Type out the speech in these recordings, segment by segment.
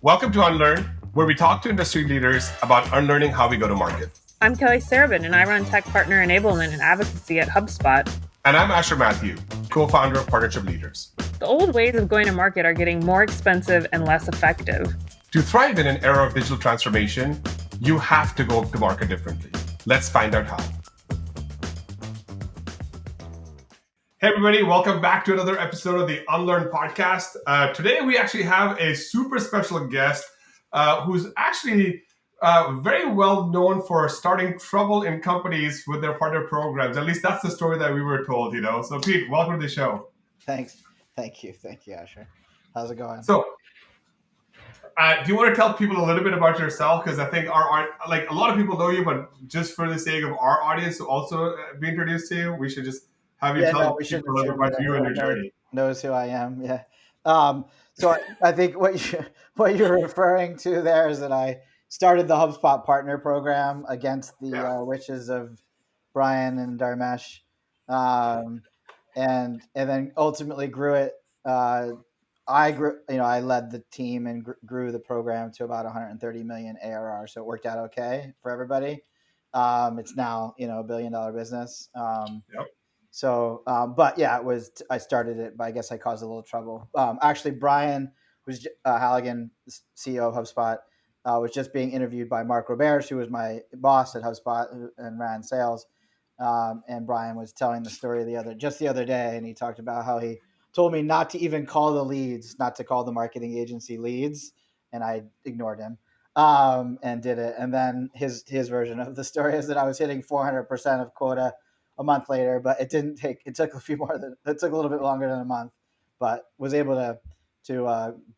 Welcome to Unlearn, where we talk to industry leaders about unlearning how we go to market. I'm Kelly Sarabin, and I run Tech Partner Enablement and Advocacy at Hubspot. And I'm Asher Matthew, co-founder of Partnership Leaders. The old ways of going to market are getting more expensive and less effective. To thrive in an era of digital transformation, you have to go to market differently. Let's find out how. Hey everybody, welcome back to another episode of the Unlearn podcast. Today we actually have a super special guest who's actually very well known for starting trouble in companies with their partner programs. At least that's the story that we were told, So Pete, welcome to the show. Thanks. Thank you, Asher. How's it going? So, do you want to tell people a little bit about yourself? Because I think a lot of people know you, but just for the sake of our audience to also be introduced to you, we should just have you tell people a little about you and your journey. Knows who I am, yeah. So I think what you're referring to there is that I started the HubSpot partner program against the wishes of Brian and Dharmesh, and then ultimately grew it. I led the team and grew the program to about 130 million ARR. So it worked out okay for everybody. It's now, $1 billion business. So, but yeah, I started it, but I guess I caused a little trouble. Actually, Brian was Halligan, CEO of HubSpot, was just being interviewed by Mark Roberge, who was my boss at HubSpot and ran sales. And Brian was telling the story the other day, and he talked about how he told me not to even call the leads, not to call the marketing agency leads, and I ignored him and did it. And then his version of the story is that I was hitting 400% of quota a month later, but it took a little bit longer than a month, but was able to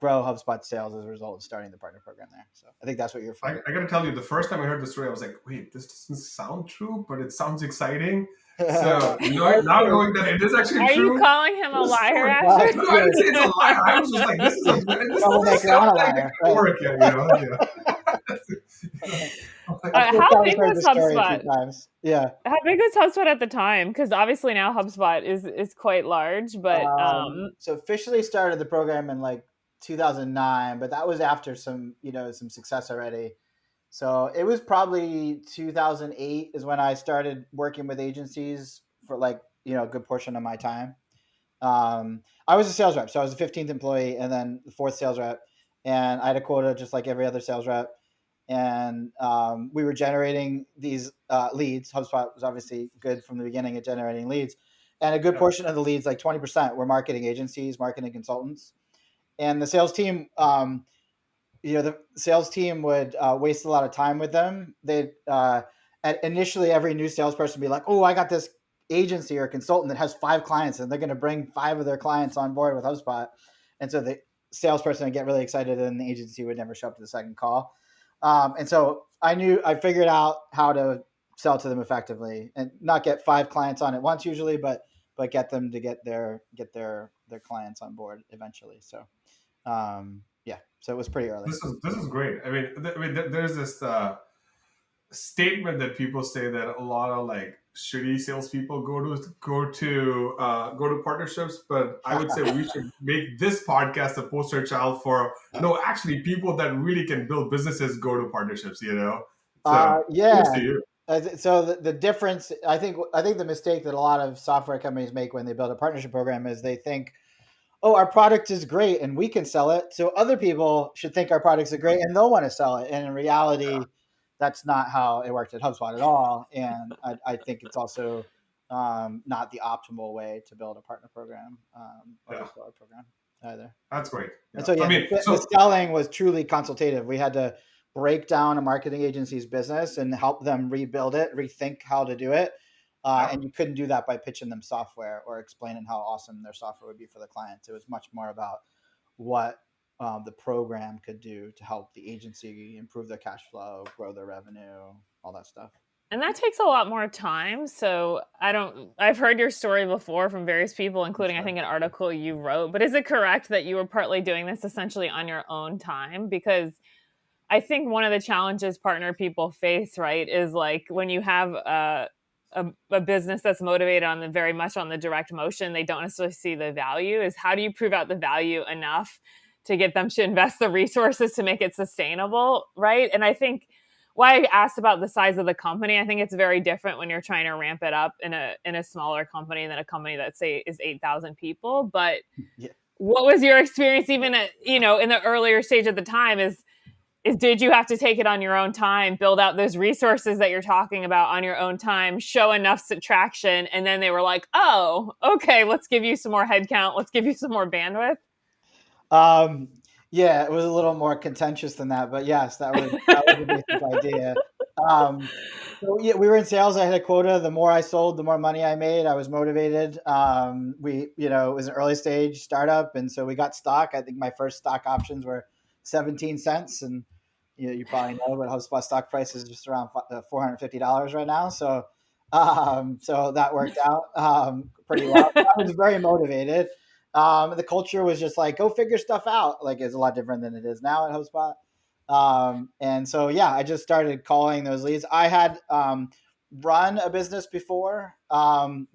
grow HubSpot sales as a result of starting the partner program there. So I think that's what you're. I got to tell you, the first time I heard the story, I was like, "Wait, this doesn't sound true, but it sounds exciting." So now knowing that it is actually true. Are you calling him a liar, Asher? No, I didn't say it's a liar. I was just like, "This sounds like it could work." How big was HubSpot? Yeah. How big was HubSpot at the time? Because obviously now HubSpot is quite large, but so officially started the program in like 2009, but that was after some success already. So it was probably 2008 is when I started working with agencies for a good portion of my time. I was a sales rep, so I was the 15th employee and then the 4th sales rep, and I had a quota just like every other sales rep. And we were generating these leads. HubSpot was obviously good from the beginning at generating leads. And a good portion of the leads, like 20%, were marketing agencies, marketing consultants. And the sales team, would waste a lot of time with them. Initially, every new salesperson would be like, "Oh, I got this agency or consultant that has 5 clients, and they're going to bring 5 of their clients on board with HubSpot." And so the salesperson would get really excited, and the agency would never show up to the second call. And so I figured out how to sell to them effectively and not get 5 clients on at once usually, but get them to get their clients on board eventually. So, so it was pretty early. This is great. I mean, there's this statement that people say that a lot of shitty salespeople go to partnerships, but I would say we should make this podcast a poster child for people that really can build businesses go to partnerships. So, So the difference, I think the mistake that a lot of software companies make when they build a partnership program is they think, "Oh, our product is great and we can sell it, so other people should think our products are great and they'll want to sell it." And in reality, that's not how it worked at HubSpot at all. And I think it's also not the optimal way to build a partner program or a seller program either. That's great. Yeah. And so the selling was truly consultative. We had to break down a marketing agency's business and help them rebuild it, rethink how to do it. And you couldn't do that by pitching them software or explaining how awesome their software would be for the clients. It was much more about what the program could do to help the agency improve their cash flow, grow their revenue, all that stuff. And that takes a lot more time. So I've heard your story before from various people, including, I think, an article you wrote. But is it correct that you were partly doing this essentially on your own time? Because I think one of the challenges partner people face, right, is when you have a business that's motivated very much on the direct motion, they don't necessarily see the value. Is how do you prove out the value enough to get them to invest the resources to make it sustainable, right? And I think why I asked about the size of the company, I think it's very different when you're trying to ramp it up in a smaller company than a company that say is 8,000 people. But Yeah. what was your experience even at, in the earlier stage at the time is did you have to take it on your own time, build out those resources that you're talking about on your own time, show enough traction, and then they were like, oh, okay, let's give you some more headcount, let's give you some more bandwidth? Yeah, it was a little more contentious than that, but yes, that was the basic idea. So yeah, we were in sales. I had a quota. The more I sold, the more money I made. I was motivated. It was an early stage startup, and so we got stock. I think my first stock options were 17 cents, and you probably know, but HubSpot stock price is just around $450 right now. So that worked out pretty well. I was very motivated. The culture was just like, go figure stuff out. Like, it's a lot different than it is now at HubSpot. And so, yeah, I just started calling those leads. I had run a business before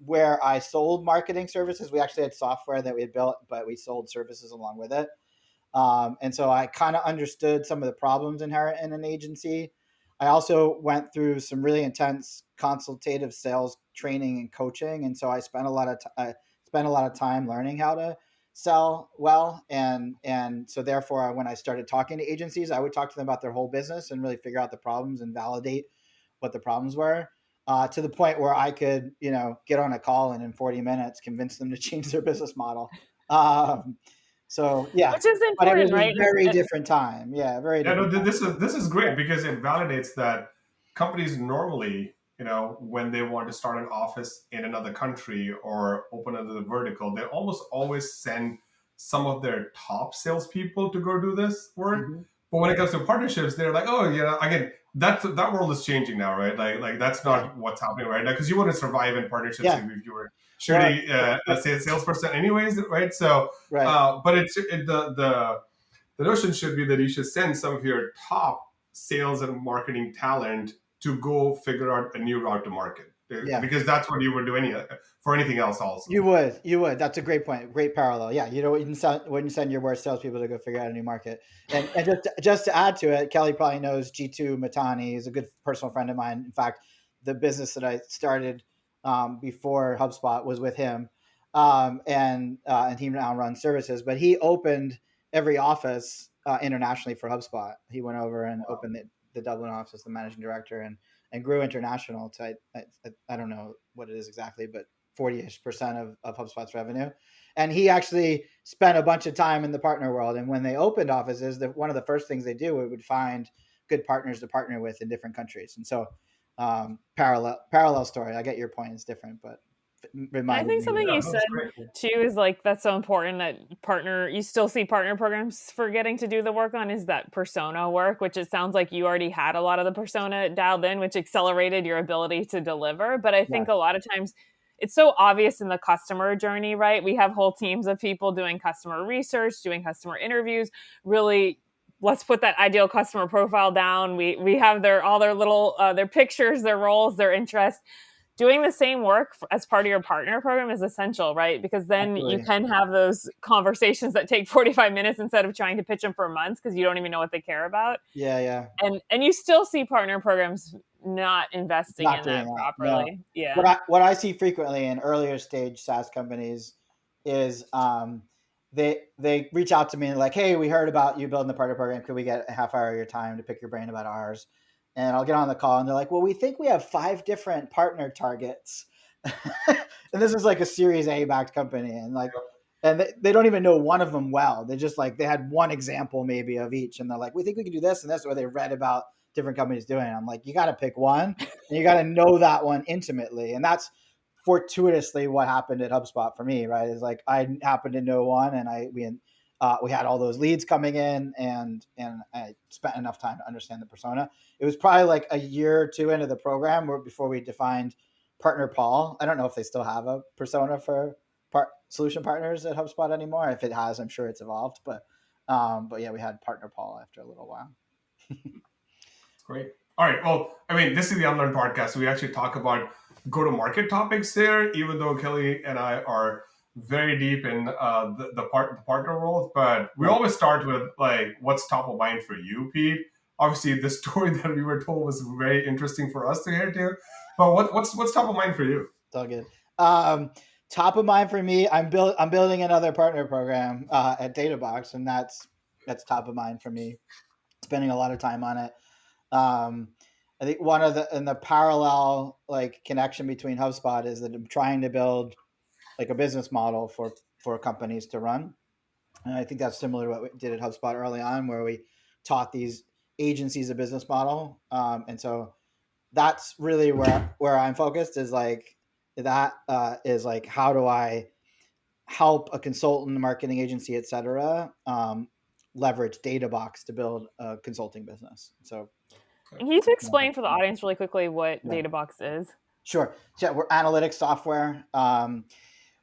where I sold marketing services. We actually had software that we had built, but we sold services along with it. And so I kind of understood some of the problems inherent in an agency. I also went through some really intense consultative sales training and coaching. And so I spent a lot of time learning how to sell well. And so therefore, when I started talking to agencies, I would talk to them about their whole business and really figure out the problems and validate what the problems were, to the point where I could, get on a call and in 40 minutes convince them to change their business model. So yeah, Which is but it was important, a right? very different time. Yeah, very Yeah, no, different. this is great because it validates that companies normally, when they want to start an office in another country or open another vertical, they almost always send some of their top salespeople to go do this work. Mhm. But when it comes to partnerships, they're like, oh, again, that world is changing now, right? Like that's not what's happening right now, because you wouldn't survive in partnerships Yeah. if you were Well, shooting a salesperson anyways, right? So, right. but the notion should be that you should send some of your top sales and marketing talent to go figure out a new route to market, Yeah. because that's what you would do for anything else also. You would. That's a great point. Great parallel. Yeah, you wouldn't send your worst salespeople to go figure out a new market. And just to add to it, Kelly probably knows G2 Matani. He's a good personal friend of mine. In fact, the business that I started before HubSpot was with him, and he now runs services. But he opened every office internationally for HubSpot. He went over and opened the Dublin office, the managing director, and grew international to I don't know what it is exactly, but 40-ish% of HubSpot's revenue. And he actually spent a bunch of time in the partner world. And when they opened offices, one of the first things they do would find good partners to partner with in different countries. And so parallel story. I get your point. It's different, but I reminded think me. something you said too is like that's so important that you still see partner programs for getting to do the work on is that persona work, which it sounds like you already had a lot of the persona dialed in, which accelerated your ability to deliver. But I think a lot of times it's so obvious in the customer journey, right? We have whole teams of people doing customer research, doing customer interviews, really. Let's put that ideal customer profile down. We have all their little their pictures, their roles, their interests. Doing the same work as part of your partner program is essential, right? Because then you can have those conversations that take 45 minutes instead of trying to pitch them for months because you don't even know what they care about. Yeah. And you still see partner programs not investing in that properly. No. Yeah. What I see frequently in earlier stage SaaS companies is they reach out to me and like, hey, we heard about you building the partner program. Could we get a half hour of your time to pick your brain about ours? And I'll get on the call and they're like, well, we think we have 5 different partner targets. And this is like a Series A backed company. And they don't even know one of them well. They just they had one example maybe of each. And they're like, we think we can do this and this, or they read about different companies doing it. I'm like, you got to pick one and you got to know that one intimately. And that's fortuitously what happened at HubSpot for me, right? Is like, I happened to know one and we had all those leads coming in and I spent enough time to understand the persona. It was probably like a year or two into the program before we defined Partner Paul. I don't know if they still have a persona for solution partners at HubSpot anymore. If it has, I'm sure it's evolved, but yeah, we had Partner Paul after a little while. Great. All right. Well, this is the Unlearn podcast. We actually talk about go-to-market topics there, even though Kelly and I are very deep in the partner roles, but we always start with like what's top of mind for you, Pete. Obviously, the story that we were told was very interesting for us to hear too. But what's top of mind for you? It's all good. Top of mind for me, I'm building another partner program at Databox, and that's top of mind for me. Spending a lot of time on it. I think one of the parallel like connection between Hubspot is that I'm trying to build like a business model for companies to run. And I think that's similar to what we did at HubSpot early on, where we taught these agencies a business model. And so that's really where I'm focused is like that is like, how do I help a consultant, marketing agency, et cetera, leverage Databox to build a consulting business. So Can you explain for the audience really quickly what Databox is? Sure. Yeah, we're analytics software.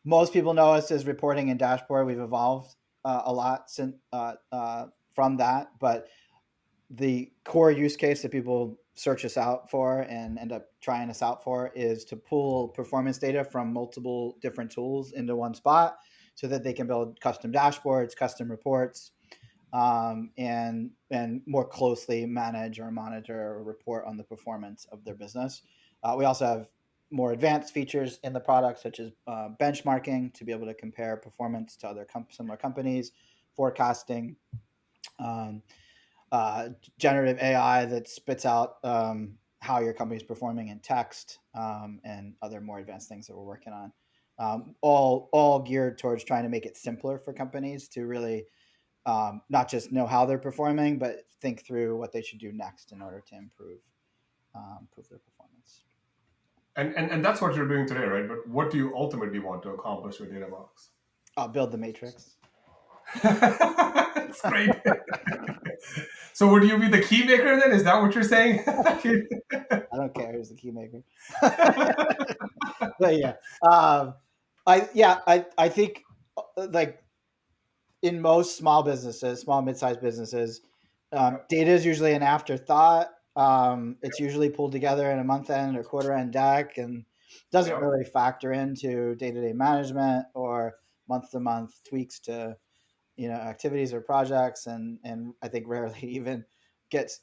Most people know us as reporting and dashboard. We've evolved a lot since from that, but the core use case that people search us out for and end up trying us out for is to pull performance data from multiple different tools into one spot so that they can build custom dashboards, custom reports, and more closely manage or monitor or report on the performance of their business. We also have more advanced features in the product, such as benchmarking to be able to compare performance to other similar companies, forecasting, generative AI that spits out how your company is performing in text, and other more advanced things that we're working on. All geared towards trying to make it simpler for companies to really not just know how they're performing, but think through what they should do next in order to improve their performance. And that's what you're doing today, right? But what do you ultimately want to accomplish with Databox? I'll build the matrix. That's great. So would you be the key maker then? Is that what you're saying? I don't care who's the key maker. But yeah, I think like in most small businesses, small mid-sized businesses, data is usually an afterthought. It's usually pulled together in a month-end or quarter-end deck and doesn't really factor into day-to-day management or month-to-month tweaks to activities or projects, and I think rarely even gets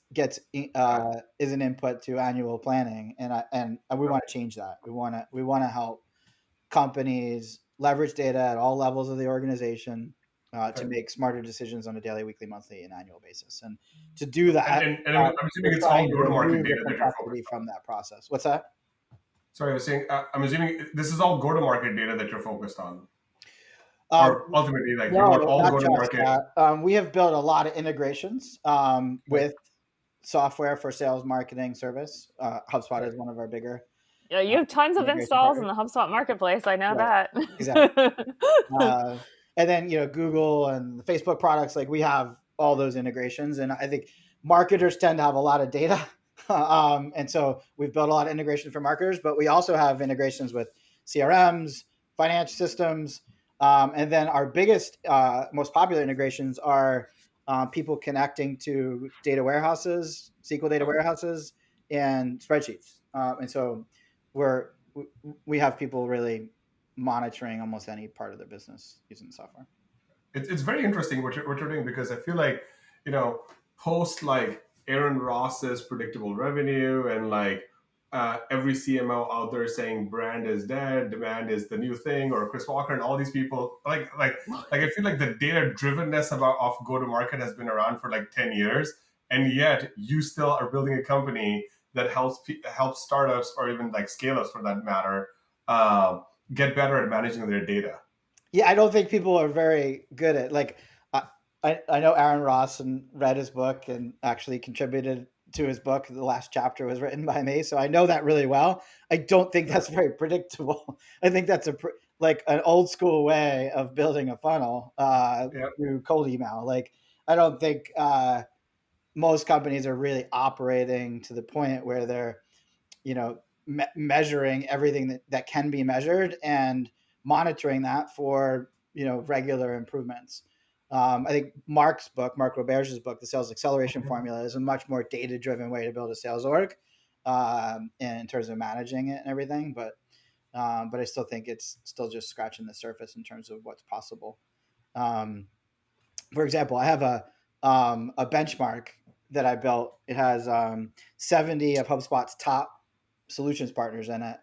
is an input to annual planning. And we want to change that. We want to help companies leverage data at all levels of the organization to make smarter decisions on a daily, weekly, monthly, and annual basis. And to do that, and I'm assuming it's all go-to-market data that you're focused from that process. What's that? Sorry, I was saying, I'm assuming this is all go-to-market data that you're focused on. Or ultimately, like you want all go-to-market. We have built a lot of integrations with software for sales, marketing, service. HubSpot is one of our bigger. Yeah, you have tons of installs in the HubSpot marketplace. I know that. Exactly. And then Google and the Facebook products, like we have all those integrations, and I think marketers tend to have a lot of data, and so we've built a lot of integrations for marketers. But we also have integrations with CRMs, financial systems, and then our biggest, most popular integrations are people connecting to data warehouses, SQL data warehouses, and spreadsheets, and so we have people really monitoring almost any part of their business using the software. It's very interesting what you're doing, because I feel like, post like Aaron Ross's predictable revenue and like every CMO out there saying brand is dead, demand is the new thing, or Chris Walker and all these people, like I feel like the data drivenness of go-to-market has been around for like 10 years, and yet you still are building a company that helps startups, or even like scale-ups for that matter, get better at managing their data. Yeah, I don't think people are very good at I know Aaron Ross and read his book and actually contributed to his book. The last chapter was written by me, so I know that really well. I don't think that's very predictable. I think that's like an old school way of building a funnel through cold email. Like I don't think most companies are really operating to the point where they're measuring everything that can be measured and monitoring that for regular improvements. I think Mark Roberge's book, The Sales Acceleration Formula, is a much more data-driven way to build a sales org in terms of managing it and everything. But but I still think it's still just scratching the surface in terms of what's possible. Um, for example, I have a benchmark that I built. It has 70 of HubSpot's top solutions partners in it,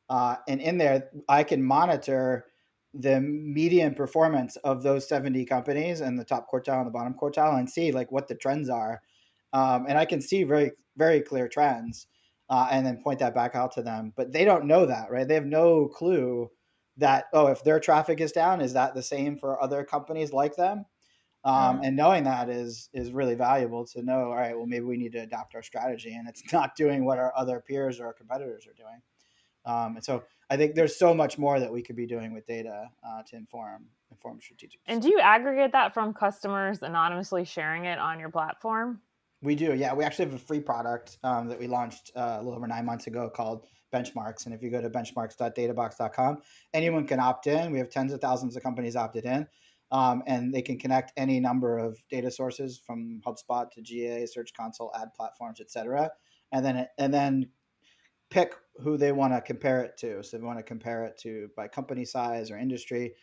and in there I can monitor the median performance of those 70 companies and the top quartile and the bottom quartile, and see like what the trends are, and I can see very very clear trends, and then point that back out to them. But they don't know that, right? They have no clue that, oh, if their traffic is down, is that the same for other companies like them? And knowing that is really valuable to know. All right, well, maybe we need to adapt our strategy, and it's not doing what our other peers or our competitors are doing. And so I think there's so much more that we could be doing with data to inform strategic. And do you aggregate that from customers anonymously sharing it on your platform? We do, yeah. We actually have a free product that we launched a little over 9 months ago called Benchmarks. And if you go to benchmarks.databox.com, anyone can opt in. We have tens of thousands of companies opted in. And they can connect any number of data sources from HubSpot to GA, Search Console, ad platforms, et cetera, and then pick who they want to compare it to. So they want to compare it to by company size or industry.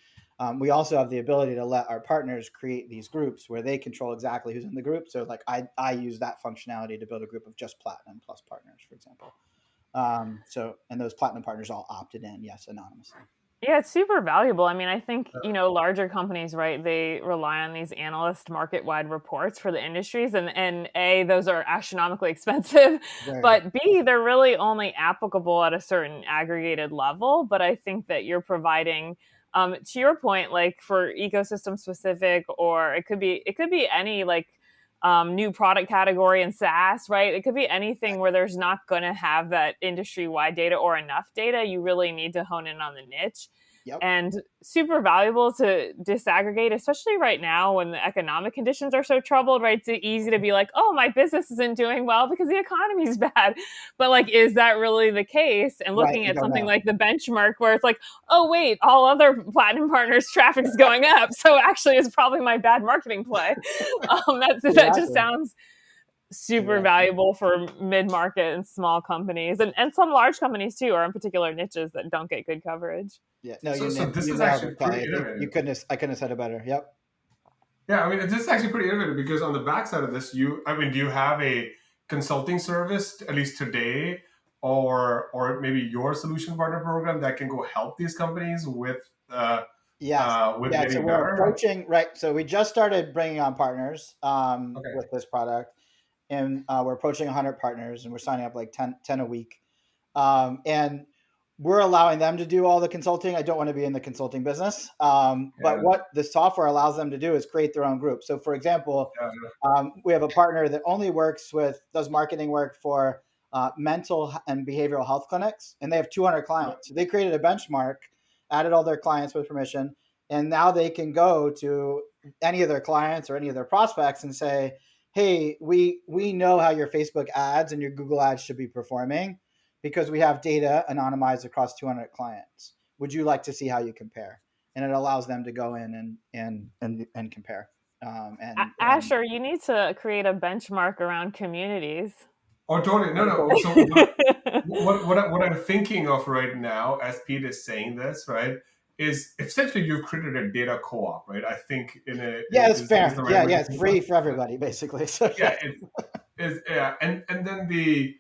We also have the ability to let our partners create these groups where they control exactly who's in the group. So like I use that functionality to build a group of just Platinum Plus partners, for example. And those Platinum partners all opted in, yes, anonymously. Yeah, it's super valuable. I mean, I think, larger companies, right, they rely on these analyst market-wide reports for the industries, and A, those are astronomically expensive, Right. but B, they're really only applicable at a certain aggregated level. But I think that you're providing, to your point, like for ecosystem specific, or it could be any like new product category in SaaS, right? It could be anything where there's not going to have that industry-wide data or enough data. You really need to hone in on the niche. Yep. And super valuable to disaggregate, especially right now when the economic conditions are so troubled, right? It's easy to be like, oh, my business isn't doing well because the economy is bad. But like, is that really the case? And looking at something like the benchmark where it's like, oh, wait, all other Platinum partners' traffic is going up. So actually it's probably my bad marketing play. That just sounds super valuable for mid-market and small companies, and some large companies too, or in particular niches that don't get good coverage. Yeah, no, so this is actually pretty innovative. I couldn't have said it better. Yep. Yeah, I mean, this is actually pretty innovative because on the backside of this, do you have a consulting service, at least today, or maybe your solution partner program that can go help these companies with getting so we're better? approaching, right. So we just started bringing on partners with this product, and we're approaching 100 partners, and we're signing up like 10 a week. And we're allowing them to do all the consulting. I don't want to be in the consulting business. But what the software allows them to do is create their own group. So for example, we have a partner that only does marketing work for mental and behavioral health clinics, and they have 200 clients. So they created a benchmark, added all their clients with permission, and now they can go to any of their clients or any of their prospects and say, hey, we know how your Facebook ads and your Google ads should be performing because we have data anonymized across 200 clients. Would you like to see how you compare? And it allows them to go in and compare. Asher, you need to create a benchmark around communities. Oh, totally. No. So what I'm thinking of right now, as Pete is saying this, right, is essentially you've created a data co-op, right? I think it's fair. It's free for everybody, basically. So and then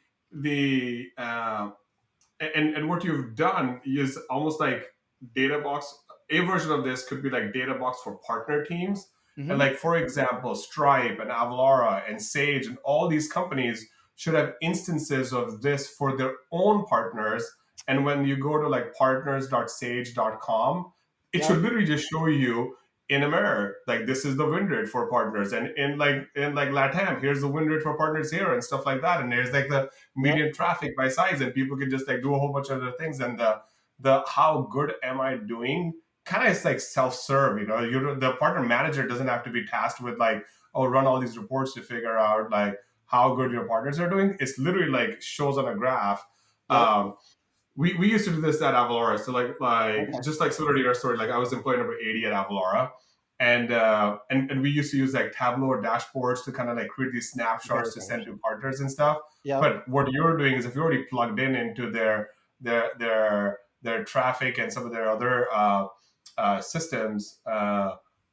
and what you've done is almost like Databox. A version of this could be like Databox for partner teams. Mm-hmm. And like, for example, Stripe and Avalara and Sage and all these companies should have instances of this for their own partners. And when you go to like partners.sage.com, it should literally just show you in a mirror, like this is the win rate for partners, and in LATAM, here's the win rate for partners here and stuff like that. And there's like the median traffic by size, and people can just like do a whole bunch of other things. And the how good am I doing kind of is like self-serve, the partner manager doesn't have to be tasked with like, run all these reports to figure out like how good your partners are doing. It's literally like shows on a graph. We used to do this at Avalara. So just like similar to your story, like I was employee number 80 at Avalara, and we used to use like Tableau or dashboards to kind of like create these snapshots to send to partners and stuff. But what you're doing is if you're already plugged into their their traffic and some of their other systems,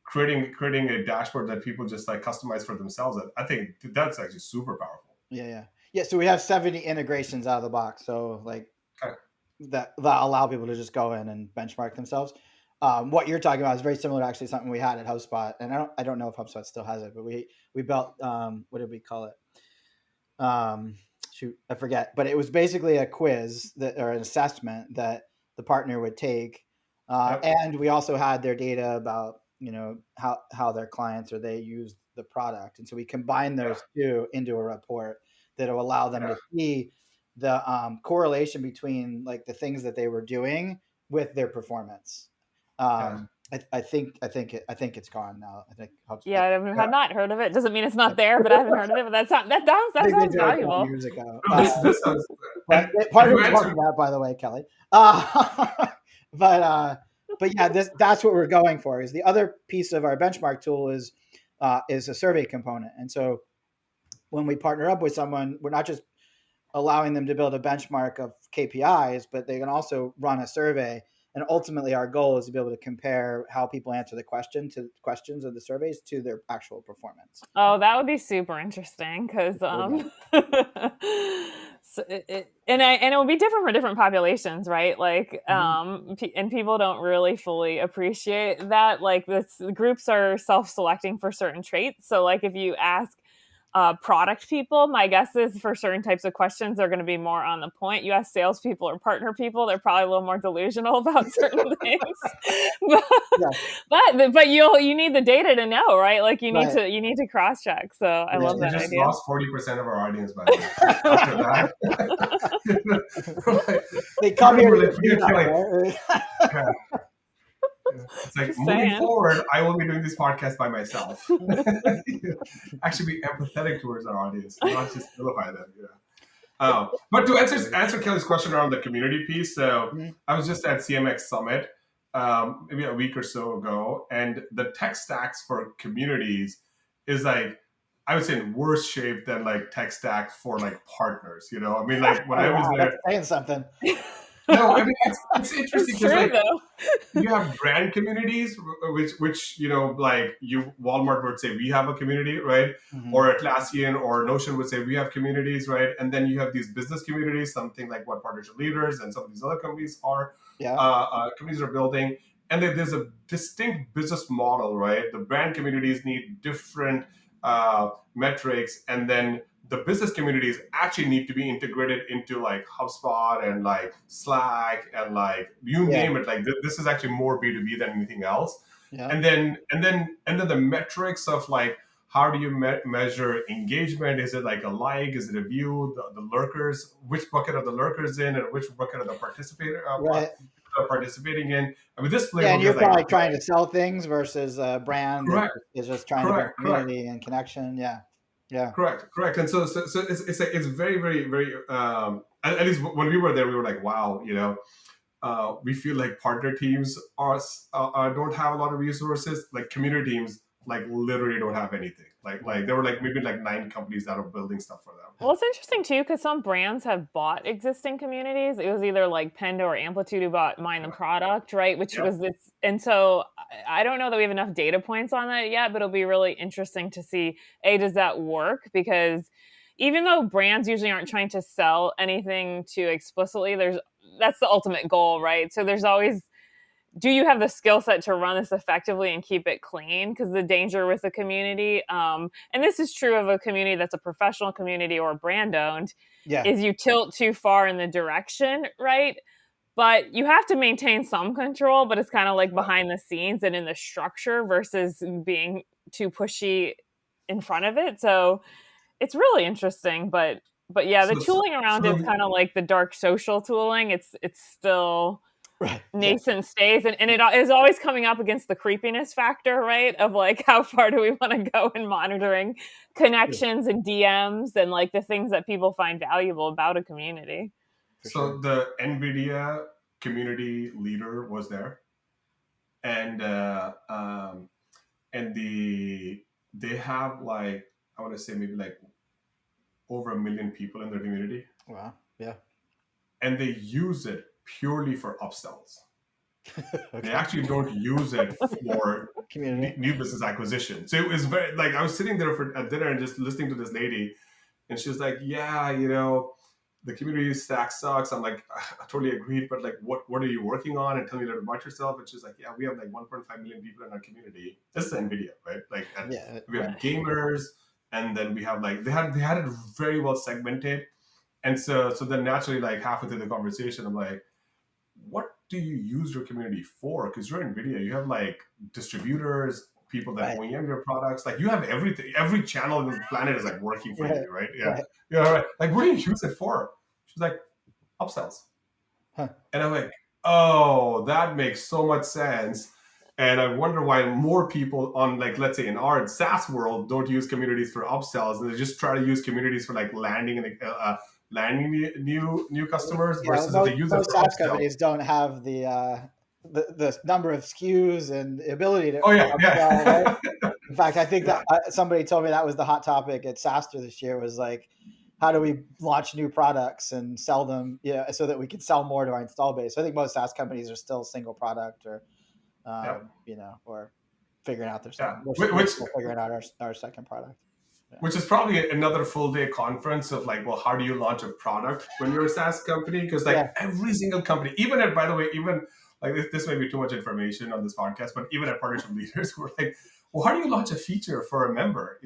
creating a dashboard that people just like customize for themselves. I think that's actually super powerful. Yeah. So we have 70 integrations out of the box. So like Okay. that allow people to just go in and benchmark themselves. What you're talking about is very similar to actually something we had at Hubspot, and I don't know if Hubspot still has it, but we built what did we call it? Shoot, I forget, but it was basically a quiz that or an assessment that the partner would take, Yep. and we also had their data about how their clients or they use the product, and so we combined those two into a report that will allow them to see the correlation between like the things that they were doing with their performance. I think it's gone now. I think HubSpot. Yeah, I have not heard of it. Doesn't mean it's not there, but I haven't heard of it. But that sounds valuable. Years ago. This sounds but part of that, by the way, Kelly. But yeah, that's what we're going for. Is the other piece of our benchmark tool is a survey component, and so when we partner up with someone, we're not just allowing them to build a benchmark of KPIs, but they can also run a survey. And ultimately, our goal is to be able to compare how people answer the questions of the surveys to their actual performance. Oh, that would be super interesting because so and it will be different for different populations, right? Like, and people don't really fully appreciate that. Like, groups are self-selecting for certain traits. So, like, if you ask product people, my guess is for certain types of questions, they're going to be more on the point. You ask salespeople or partner people, they're probably a little more delusional about certain things. But you need the data to know, right? Like you need to cross check. So I love that idea. We just lost 40% of our audience by the way. After that, they come here to it's like moving forward, I will be doing this podcast by myself. Actually, be empathetic towards our audience, not just vilify them. But to answer Kelly's question around the community piece, so I was just at CMX Summit maybe a week or so ago, and the tech stacks for communities is like, I would say in worse shape than like tech stack for like partners. I mean, like when I was there, that's saying something. No, I mean it's interesting because like you have brand communities, which like Walmart would say we have a community, right? Or Atlassian or Notion would say we have communities, right? And then you have these business communities, something like what Partnership Leaders and some of these other companies are. Companies are building, and then there's a distinct business model, right? The brand communities need different metrics, and then the business communities actually need to be integrated into like HubSpot and like Slack and like name it. Like this is actually more B2B than anything else. And then the metrics of like how do you measure engagement? Is it like a like? Is it a view? The lurkers? Which bucket are the lurkers in, and which bucket are the participating in? I mean, this and you're probably trying to sell things versus a brand that is just trying to build community and connection. Yeah. Correct. And so it's very, very, very. At least when we were there, we were like, wow, we feel like partner teams don't have a lot of resources. Like community teams, like literally don't have anything. Like there were like maybe like 9 companies that are building stuff for them. Well, it's interesting too because some brands have bought existing communities. It was either like Pendo or Amplitude who bought Mind the Product, right? Which was this, and so I don't know that we have enough data points on that yet, but it'll be really interesting to see, does that work? Because even though brands usually aren't trying to sell anything too explicitly, that's the ultimate goal, right? So there's always, do you have the skill set to run this effectively and keep it clean? Because the danger with a community, and this is true of a community that's a professional community or brand owned, is you tilt too far in the direction, right? But you have to maintain some control, but it's kind of like behind the scenes and in the structure versus being too pushy in front of it. So it's really interesting, but yeah, the tooling around it is kind of like the dark social tooling. It's still nascent stage, and it is always coming up against the creepiness factor, right? Of like, how far do we want to go in monitoring connections and DMs and like the things that people find valuable about a community. So the NVIDIA community leader was there, and they have like, I want to say maybe like over 1 million people in their community. Wow. Yeah. And they use it purely for upsells. Okay. They actually don't use it for Community. new business acquisition. So it was very like I was sitting there at dinner and just listening to this lady, and she was like, "Yeah, the community stack sucks." I'm like, "I totally agreed, but like, what are you working on? And tell me a little about yourself." And she's like, "Yeah, we have like 1.5 million people in our community. This is NVIDIA, right? Like, and Yeah. we have gamers, and then we have like they had it very well segmented." And so then naturally, like halfway through the conversation, I'm like, what do you use your community for? Because you're NVIDIA, you have like distributors, people that Right. OEM your products, like you have everything, every channel on the planet is like working for Right. you, right? Yeah. Right. Yeah, right. Like, what do you use it for? She's like, upsells. Huh. And I'm like, oh, that makes so much sense. And I wonder why more people on, like, let's say in our SaaS world, don't use communities for upsells, and they just try to use communities for like landing new customers Yeah, versus if they use it most for SaaS upsell. companies don't have the number of SKUs and the ability to Oh yeah, upsell, yeah. right? In fact, I think that somebody told me that was the hot topic at SaaStr this year was like, how do we launch new products and sell them, so that we can sell more to our install base. So I think most SaaS companies are still single product or, Yeah. or figuring out their Yeah. second. We're still figuring out our second product. Yeah. Which is probably another full day conference of like, well, how do you launch a product when you're a SaaS company? Because like every single company, even at, by the way, even like this may be too much information on this podcast, but even at partnership leaders, we're like, well, how do you launch a feature for a member?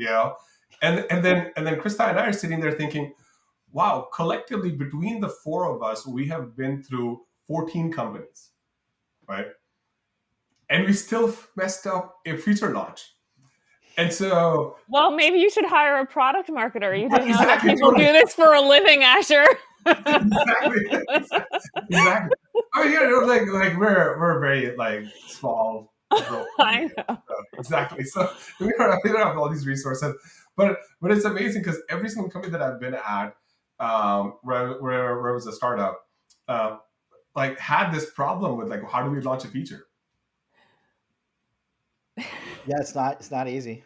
And then Krista and I are sitting there thinking, wow, collectively between the four of us, we have been through 14 companies, right? And we still messed up a feature launch. And so, well, maybe you should hire a product marketer. You do know that people do this for a living, Asher. Exactly. I mean, like we're very like small. I know. Exactly. So we don't have all these resources, but it's amazing because every single company that I've been at, where it was a startup, like had this problem with like, how do we launch a feature? Yeah, it's not easy.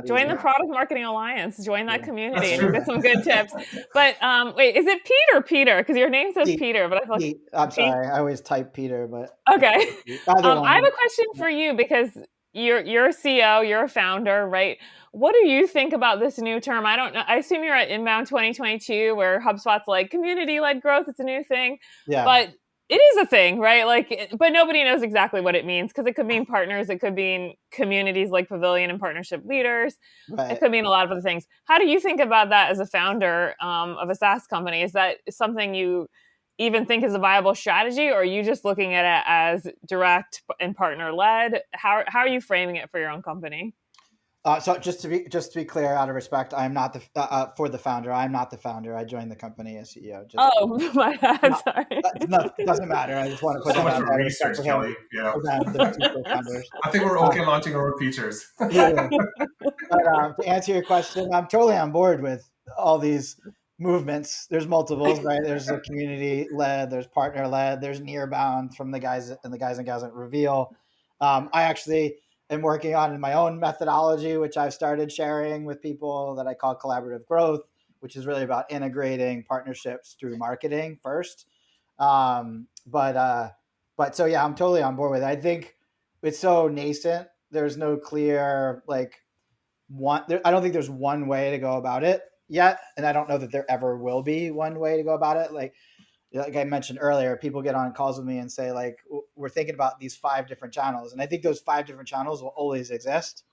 Join the Product Marketing Alliance. Join that community and true. get some good tips. But wait, is it Pete or Peter? Because your name says Peter, but I feel like I'm sorry, I always type Peter, but okay. I have a question for you because you're a CEO, you're a founder, right? What do you think about this new term? I don't know. I assume you're at Inbound 2022, where HubSpot's like community-led growth. It's a new thing, but it is a thing, right? Like, but nobody knows exactly what it means because it could mean partners, it could mean communities like Pavilion and partnership leaders. Right. It could mean a lot of other things. How do you think about that as a founder of a SaaS company? Is that something you even think is a viable strategy, or are you just looking at it as direct and partner led? How are you framing it for your own company? So just to be clear, out of respect, I am not for the founder. I'm not the founder. I joined the company as CEO. My bad. Sorry. It doesn't matter. I just want to put so that much out research, Kelly. Yeah. I think we're okay launching our own features. Yeah. But to answer your question, I'm totally on board with all these movements. There's multiples, right? There's a community led, there's partner led, there's near bound from the guys and gals at Reveal. I actually am working on my own methodology, which I've started sharing with people that I call collaborative growth, which is really about integrating partnerships through marketing first. But so yeah, I'm totally on board with it. I think it's so nascent. There's no clear like I don't think there's one way to go about it yet, and I don't know that there ever will be one way to go about it. Like I mentioned earlier, people get on calls with me and say like, we're thinking about these 5 different channels. And I think those 5 different channels will always exist.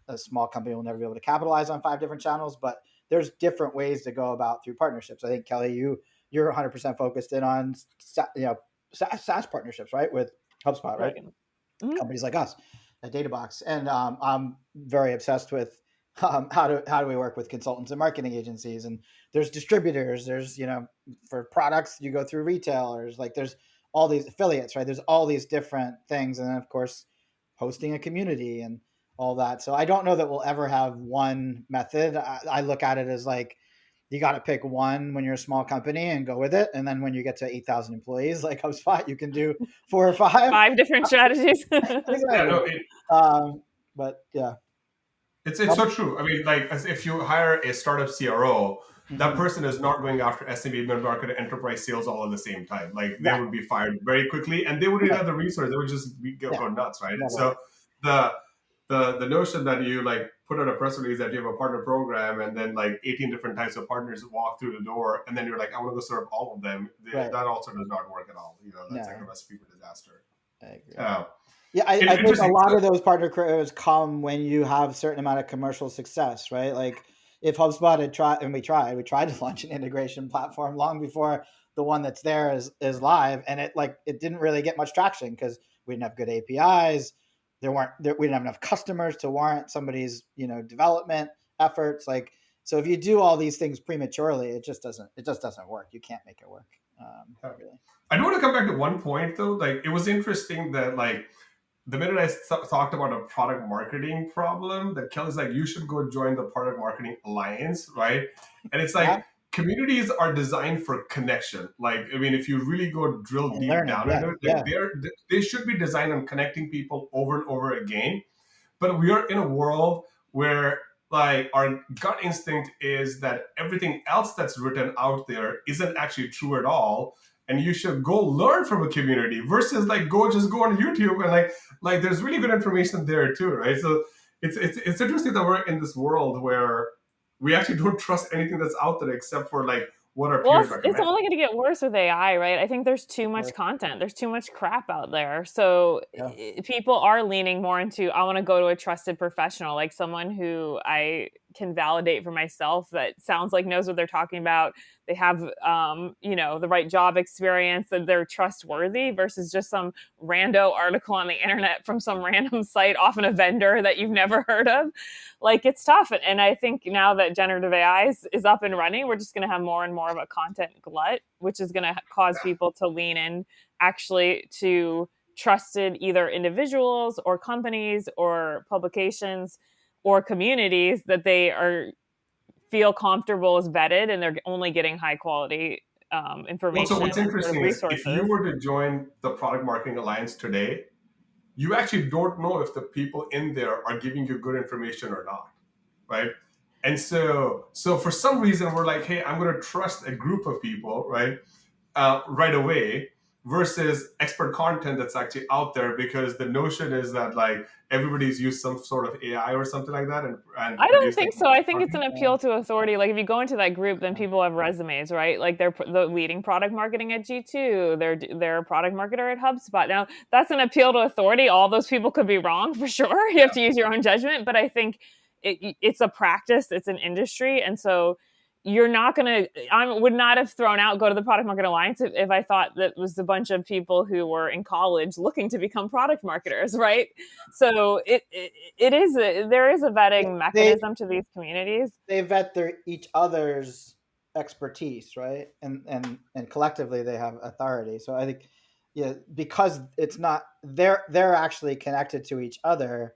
A small company will never be able to capitalize on 5 different channels, but there's different ways to go about through partnerships. I think Kelly, you're 100% focused in on, SaaS partnerships, right? With HubSpot, right? Mm-hmm. Companies like us at Databox. And I'm very obsessed with how do we work with consultants and marketing agencies, and there's distributors, there's for products you go through retailers, like there's all these affiliates, right? There's all these different things, and then of course hosting a community and all that. So I don't know that we'll ever have one method. I look at it as like you got to pick one when you're a small company and go with it, and then when you get to 8,000 employees like HubSpot, you can do 4 or 5 different strategies. Exactly. But yeah. It's so true. I mean, like, as if you hire a startup CRO, that person is not going after SMB, mid-market, and enterprise sales all at the same time. Like they would be fired very quickly, and they wouldn't have the resource. They would just go nuts, right? And so the notion that you like put out a press release that you have a partner program, and then like 18 different types of partners walk through the door, and then you're like, I want to go serve all of them. That also does not work at all. That's like a recipe for disaster. I agree. I think a lot of those partner careers come when you have a certain amount of commercial success, right? Like if HubSpot had tried, and we tried to launch an integration platform long before the one that's there is live, and it didn't really get much traction because we didn't have good APIs. We didn't have enough customers to warrant somebody's development efforts. Like, so if you do all these things prematurely, it just doesn't work. You can't make it work. Really. I do want to come back to one point though. Like it was interesting that like the minute I talked about a product marketing problem, that Kelly's like, you should go join the Product Marketing Alliance, right? And it's like communities are designed for connection. Like, I mean, if you really go drill deep down into it, they should be designed on connecting people over and over again. But we are in a world where like our gut instinct is that everything else that's written out there isn't actually true at all. And you should go learn from a community versus like go on YouTube and like there's really good information there too, right? So it's interesting that we're in this world where we actually don't trust anything that's out there except for like what our peers recommend. It's only going to get worse with AI, right? I think there's too much content. There's too much crap out there. So people are leaning more into, I want to go to a trusted professional, like someone who I can validate for myself that sounds like knows what they're talking about. They have, the right job experience, that they're trustworthy versus just some rando article on the internet from some random site, often a vendor that you've never heard of. Like, it's tough. And I think now that generative AI is up and running, we're just going to have more and more of a content glut, which is going to cause people to lean in actually to trusted either individuals or companies or publications or communities that they feel comfortable is vetted and they're only getting high quality information. So what's interesting is if you were to join the Product Marketing Alliance today, you actually don't know if the people in there are giving you good information or not, right? And so for some reason, we're like, hey, I'm going to trust a group of people, right, right away, versus expert content that's actually out there, because the notion is that like everybody's used some sort of AI or something like that. And I don't think so. I think it's an appeal to authority. Like if you go into that group, then people have resumes, right? Like they're the leading product marketing at G2. They're a product marketer at HubSpot. Now that's an appeal to authority. All those people could be wrong for sure. You have to use your own judgment. But I think it's a practice. It's an industry. And so you're not going to, I would not have thrown out Go to the Product Marketing Alliance if I thought that was a bunch of people who were in college looking to become product marketers, right? So there is a vetting mechanism to these communities. They vet each other's expertise, right? And collectively they have authority. So I think, because it's not, they're actually connected to each other.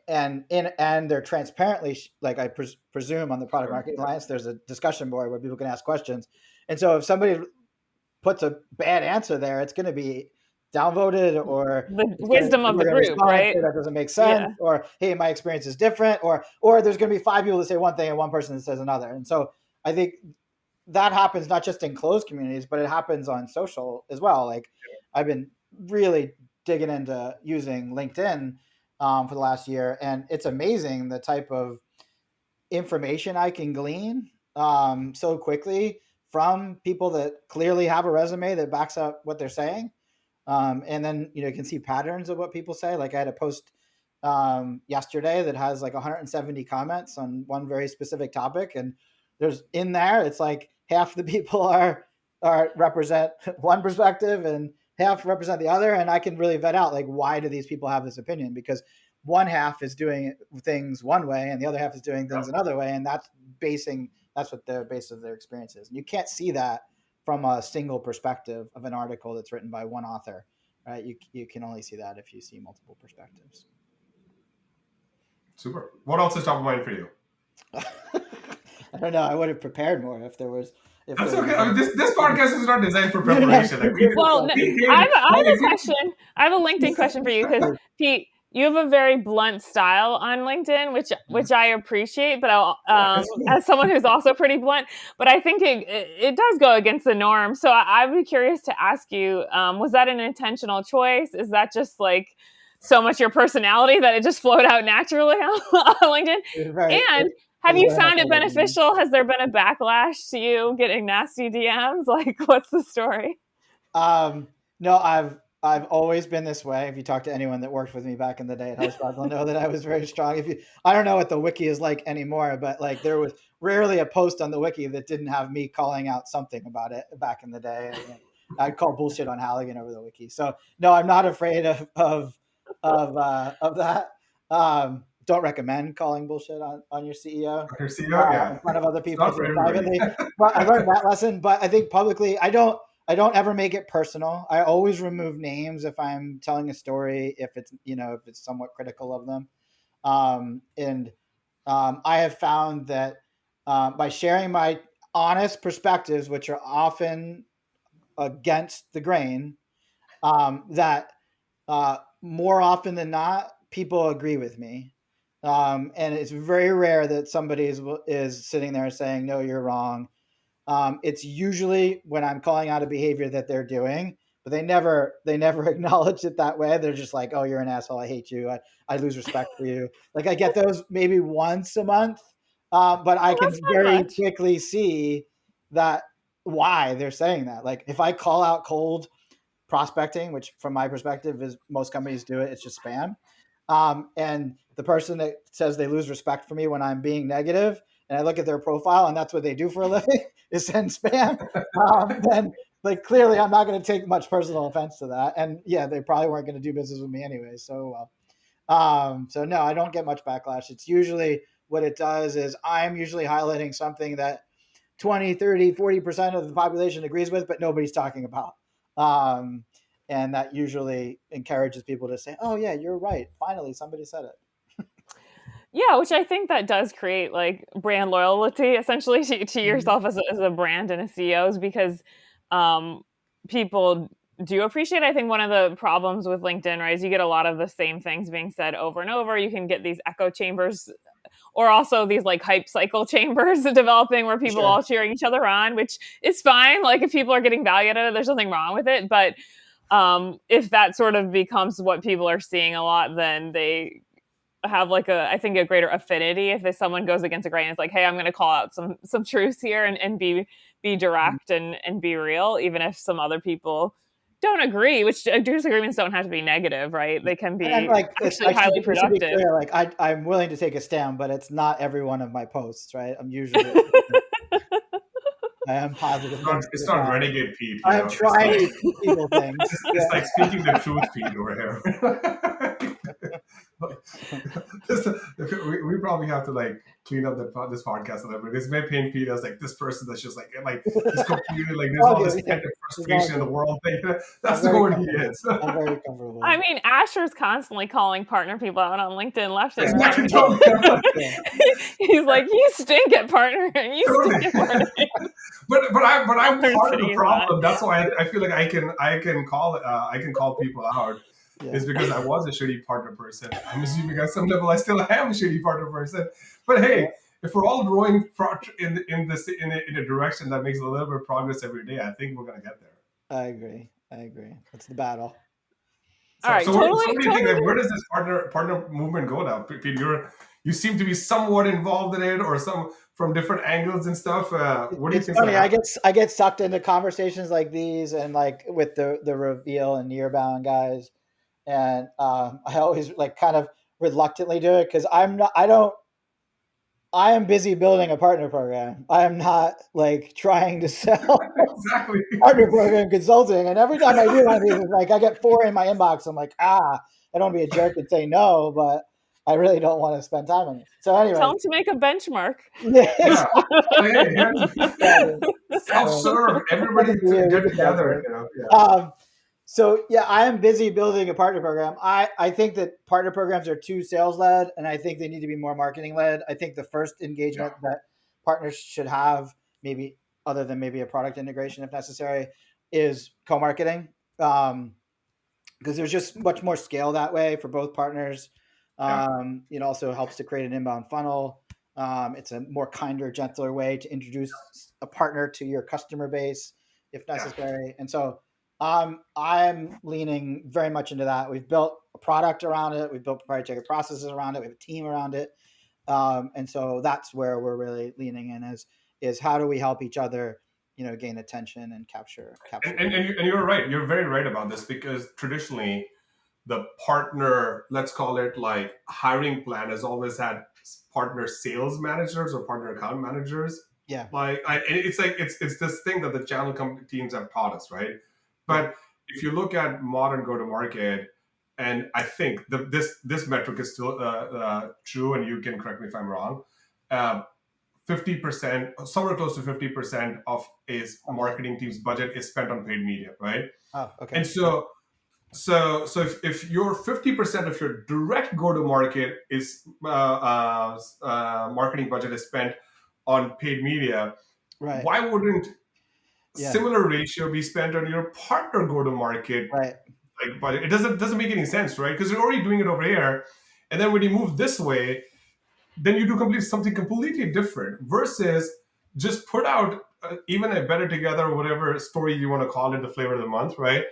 And they're transparently, like I presume on the Product Marketing Alliance, there's a discussion board where people can ask questions. And so if somebody puts a bad answer there, it's going to be downvoted, or the wisdom of the group, right? That doesn't make sense. Yeah. Or, hey, my experience is different. Or there's going to be 5 people that say one thing and one person that says another. And so I think that happens not just in closed communities, but it happens on social as well. Like I've been really digging into using LinkedIn for the last year. And it's amazing the type of information I can glean so quickly from people that clearly have a resume that backs up what they're saying. And then, you can see patterns of what people say. Like I had a post yesterday that has like 170 comments on one very specific topic. And it's like half the people are represent one perspective and half represent the other. And I can really vet out, like, why do these people have this opinion? Because one half is doing things one way and the other half is doing things another way. And that's what their base of their experience is. And you can't see that from a single perspective of an article that's written by one author, right? You can only see that if you see multiple perspectives. Super. What else is top of mind for you? I don't know. I would have prepared more if there was. That's okay. I mean, this podcast is not designed for preparation. I have a question. I have a LinkedIn question for you because Pete, you have a very blunt style on LinkedIn, which I appreciate, but as someone who's also pretty blunt, but I think it does go against the norm. So I would be curious to ask you, was that an intentional choice? Is that just like so much your personality that it just flowed out naturally on LinkedIn? Right. And have you found it beneficial? Has there been a backlash to you getting nasty DMs? Like, what's the story? No, I've always been this way. If you talk to anyone that worked with me back in the day at Hubspot, they'll know that I was very strong. I don't know what the wiki is like anymore, but like there was rarely a post on the wiki that didn't have me calling out something about it back in the day. I'd call bullshit on Halligan over the wiki. So no, I'm not afraid of that. Don't recommend calling bullshit on your CEO. Your CEO, yeah, in front of other people privately. But I learned that lesson. But I think publicly, I don't ever make it personal. I always remove names if I'm telling a story, if it's somewhat critical of them. I have found that by sharing my honest perspectives, which are often against the grain, that more often than not, people agree with me. And it's very rare that somebody is sitting there saying, no, you're wrong. It's usually when I'm calling out a behavior that they're doing, but they never acknowledge it that way. They're just like, oh, you're an asshole. I hate you. I lose respect for you. Like I get those maybe once a month, but I can very quickly see that why they're saying that. Like if I call out cold prospecting, which from my perspective is most companies do it, it's just spam. And the person that says they lose respect for me when I'm being negative, and I look at their profile and that's what they do for a living is send spam, then like clearly I'm not going to take much personal offense to that. And yeah, they probably weren't going to do business with me anyway. So no, I don't get much backlash. It's usually what it does is I'm usually highlighting something that 20, 30, 40% of the population agrees with, but nobody's talking about. And that usually encourages people to say, oh yeah, you're right. Finally, somebody said it. Yeah, which I think that does create like brand loyalty essentially to yourself as a brand and a CEOs, because people do appreciate it. I think one of the problems with LinkedIn, right, is you get a lot of the same things being said over and over. You can get these echo chambers or also these like hype cycle chambers developing where people all cheering each other on, which is fine. Like if people are getting value out of it, there's nothing wrong with it. But if that sort of becomes what people are seeing a lot, then they have like I think a greater affinity if someone goes against a grain. It's like, hey, I'm going to call out some truths here and be direct and be real, even if some other people don't agree, which disagreements don't have to be negative, right? They can be actually highly productive. Be clear, like I'm willing to take a stand, but it's not every one of my posts, right? I'm usually I am positive. It's not renegade Pete. I'm trying to teach people things. It's like speaking the truth, Pete, over here. We probably have to like clean up this podcast a little bit. This may paint Pete as like this person that's just like he's completely like there's all this kind of frustration in the world. That's the word he is. I'm very comfortable. I mean, Asher's constantly calling partner people out on LinkedIn left and right. He's like, you stink at partner, and you stink at partner. But I'm part of the problem. That's why I feel like I can call people out. Yeah. Is because I was a shitty partner person. I'm assuming at some level I still am a shitty partner person. But hey, if we're all growing in a direction that makes a little bit of progress every day, I think we're gonna get there. I agree. That's the battle. All right. So what do you think? Like, where does this partner movement go now? Pete, you seem to be somewhat involved in it, or some from different angles and stuff. What do you think? Funny. I get sucked into conversations like these, and like with the Reveal and Nearbound guys. And I always like kind of reluctantly do it because I am busy building a partner program. I am not like trying to sell partner program consulting. And every time I do one of these, like I get 4 in my inbox. I'm like, I don't want to be a jerk and say no, but I really don't want to spend time on it. So anyway. Tell them to make a benchmark. Self-serve. Everybody get together. So yeah, I am busy building a partner program. I think that partner programs are too sales-led, and I think they need to be more marketing-led. I think the first engagement that partners should have, maybe other than maybe a product integration if necessary, is co-marketing. because there's just much more scale that way for both partners. Yeah. It also helps to create an inbound funnel. It's a more kinder, gentler way to introduce a partner to your customer base if necessary. And so I'm leaning very much into that. We've built a product around it. We've built proprietary processes around it. We have a team around it. And so that's where we're really leaning in is how do we help each other, gain attention and capture. And you're right. You're very right about this, because traditionally the partner, let's call it like hiring plan, has always had partner sales managers or partner account managers. Yeah. It's this thing that the channel teams have taught us, right? But if you look at modern go to market, and I think this metric is still true, and you can correct me if I'm wrong. 50%, somewhere close to 50% of a marketing team's budget is spent on paid media, right? Oh, okay. And so if your 50% of your direct go-to-market is marketing budget is spent on paid media, Right. why wouldn't similar ratio be spent on your partner go-to-market? Right. Like, but it doesn't make any sense, right? Because you're already doing it over here, and then when you move this way, then you do something completely different versus just put out even a better together, whatever story you want to call it, the flavor of the month, right?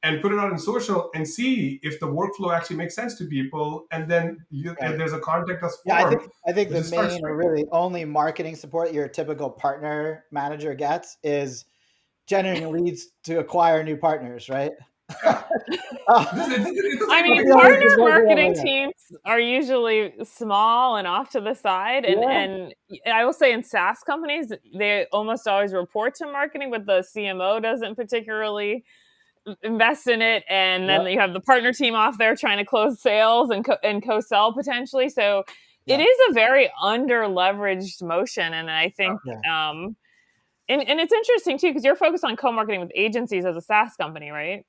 And put it out in social and see if the workflow actually makes sense to people. And then if there's a contact us form. Yeah, I think the main or really only marketing support your typical partner manager gets is generating leads to acquire new partners, right? Yeah. I mean, partner marketing teams are usually small and off to the side. And I will say in SaaS companies, they almost always report to marketing, but the CMO doesn't particularly invest in it. And then you have the partner team off there trying to close sales and co-sell potentially. So it is a very under-leveraged motion. And I think... and it's interesting too, because you're focused on co-marketing with agencies as a SaaS company, right?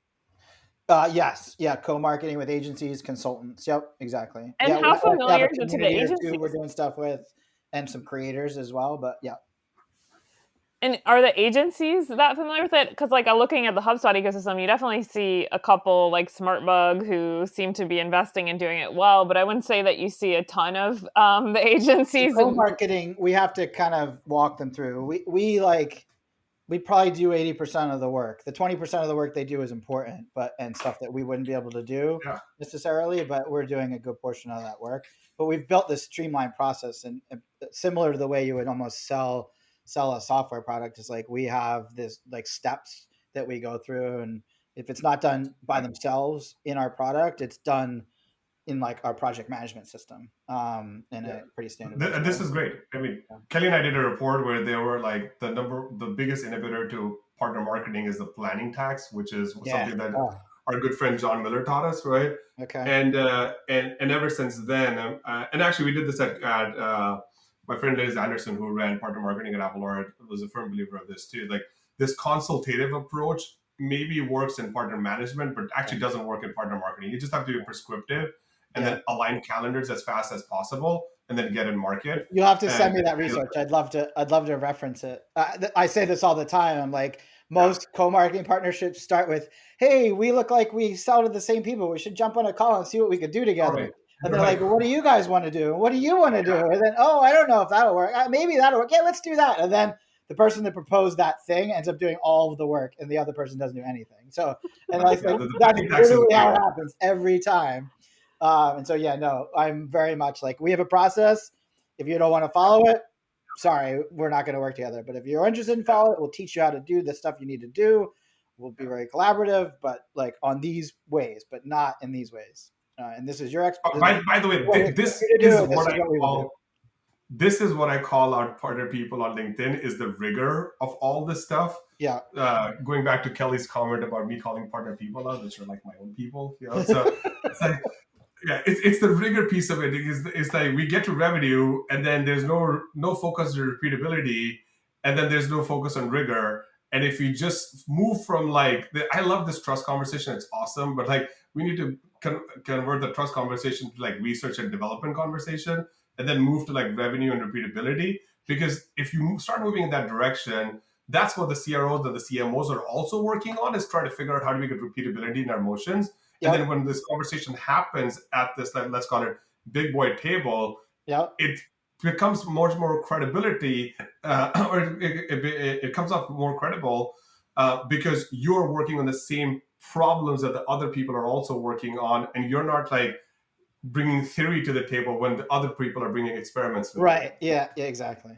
Yes. Yeah. Co-marketing with agencies, consultants. Yep. Exactly. And how familiar is it to the agencies? We're doing stuff with, and some creators as well, but yeah. And are the agencies that familiar with it? Because like looking at the HubSpot ecosystem, you definitely see a couple like SmartBug who seem to be investing and doing it well, but I wouldn't say that you see a ton of the agencies. Co-marketing, we have to kind of walk them through. We probably do 80% of the work. The 20% of the work they do is important, and stuff that we wouldn't be able to do necessarily, but we're doing a good portion of that work. But we've built this streamlined process, and similar to the way you would almost sell a software product, is like we have this like steps that we go through, and if it's not done by themselves in our product, it's done in like our project management system, in a pretty standard. This is great. I mean, Kelly and I did a report where they were like the biggest inhibitor to partner marketing is the planning tax, which is something that our good friend John Miller taught us, right? Okay. And ever since then, and actually we did this at my friend Liz Anderson, who ran partner marketing at Apple, was a firm believer of this too. Like this consultative approach maybe works in partner management, but actually doesn't work in partner marketing. You just have to be prescriptive and then align calendars as fast as possible, and then get in market. You'll have to send me that research. I'd love to reference it. I say this all the time. I'm like, most co-marketing partnerships start with, "Hey, we look like we sell to the same people. We should jump on a call and see what we could do together." Right. And they're like, well, "What do you guys want to do? What do you want to do?" And then, "Oh, I don't know if that'll work. Maybe that'll work. Yeah, let's do that." And then the person that proposed that thing ends up doing all of the work, and the other person doesn't do anything. So, and that's literally how it happens every time. And so, I'm very much like, we have a process. If you don't want to follow it, sorry, we're not going to work together. But if you're interested in follow it, we'll teach you how to do the stuff you need to do. We'll be very collaborative, but like on these ways, but not in these ways. And this is your expertise. By the way, this is what I call our partner people on LinkedIn, is the rigor of all this stuff. Yeah. Going back to Kelly's comment about me calling partner people out, which are like my own people, So it's like, it's the rigor piece of it. It's like we get to revenue, and then there's no focus on repeatability, and then there's no focus on rigor. And if you just move from like, I love this trust conversation, it's awesome, but like we need to convert the trust conversation to like research and development conversation, and then move to like revenue and repeatability. Because if you start moving in that direction, that's what the CROs and the CMOs are also working on, is trying to figure out how do we get repeatability in our motions. And then when this conversation happens at this, like, let's call it big boy table, it becomes much more credibility, or it comes off more credible, because you're working on the same problems that the other people are also working on, and you're not like bringing theory to the table when the other people are bringing experiments to the Right. table. Yeah, exactly.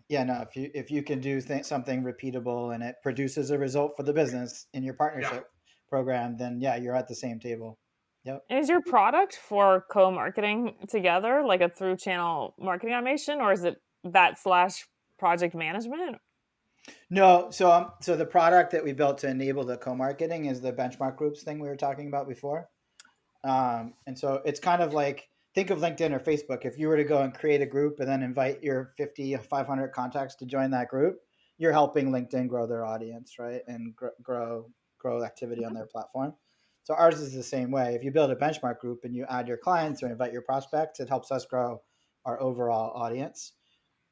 Yeah, no, if you can do something repeatable and it produces a result for the business in your partnership program, then yeah, you're at the same table. Yep. Is your product for co-marketing together, like a through channel marketing automation, or is it that / project management? No, so the product that we built to enable the co-marketing is the benchmark groups thing we were talking about before. And so it's kind of like, think of LinkedIn or Facebook. If you were to go and create a group and then invite your 50, 500 contacts to join that group, you're helping LinkedIn grow their audience, right? And grow activity on their platform. So ours is the same way. If you build a benchmark group and you add your clients or invite your prospects, it helps us grow our overall audience.